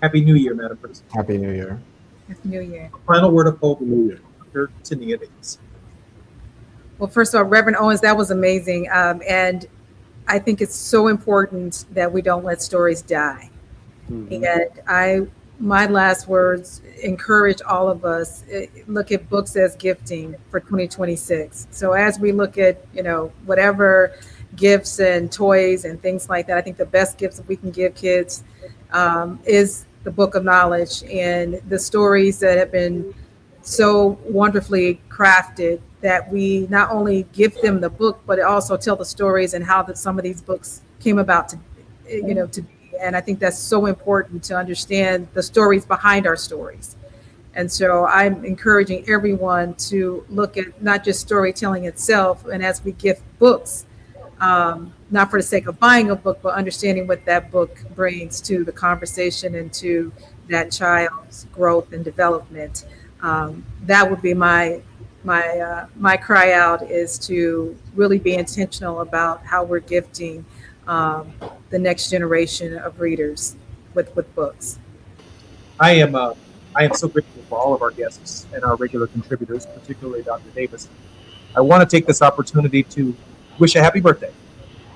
S4: Happy New Year, Madam President.
S13: Happy New Year.
S6: Happy New Year.
S4: Final word of hope, Dr. Tania Davis.
S6: Well, first of all, Reverend Owens, that was amazing. And I think it's so important that we don't let stories die. And my last words encourage all of us, look at books as gifting for 2026. So as we look at, whatever gifts and toys and things like that, I think the best gifts that we can give kids is the book of knowledge and the stories that have been so wonderfully crafted, that we not only give them the book, but also tell the stories and how some of these books came about to be. And I think that's so important to understand the stories behind our stories. And so I'm encouraging everyone to look at not just storytelling itself, and as we gift books, not for the sake of buying a book, but understanding what that book brings to the conversation and to that child's growth and development. That would be my cry out, is to really be intentional about how we're gifting the next generation of readers with books.
S4: I am so grateful for all of our guests and our regular contributors, particularly Dr. Davis. I want to take this opportunity to wish a happy birthday.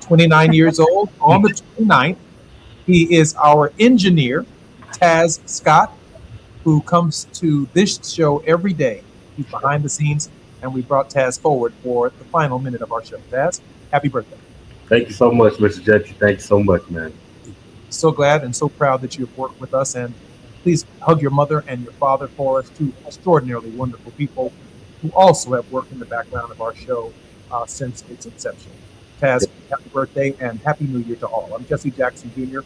S4: 29 years old on the 29th. He is our engineer, Taz Scott, who comes to this show every day. He's behind the scenes, and we brought Taz forward for the final minute of our show. Taz, happy birthday.
S11: Thank you so much, Mr. Jesse. Thank you so much, man.
S4: So glad and so proud that you've worked with us, and please hug your mother and your father for us, two extraordinarily wonderful people who also have worked in the background of our show since its inception. Taz, happy birthday and happy New Year to all. I'm Jesse Jackson Jr.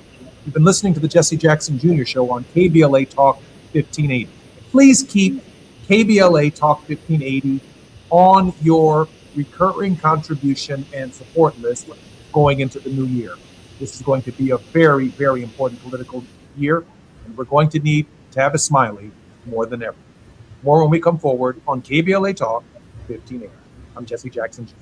S4: You've been listening to the Jesse Jackson Jr. Show on KBLA Talk 1580. Please keep KBLA Talk 1580 on your recurring contribution and support list going into the new year. This is going to be a very, very important political year, and we're going to need Tavis Smiley more than ever. More when we come forward on KBLA Talk 1580. I'm Jesse Jackson Jr.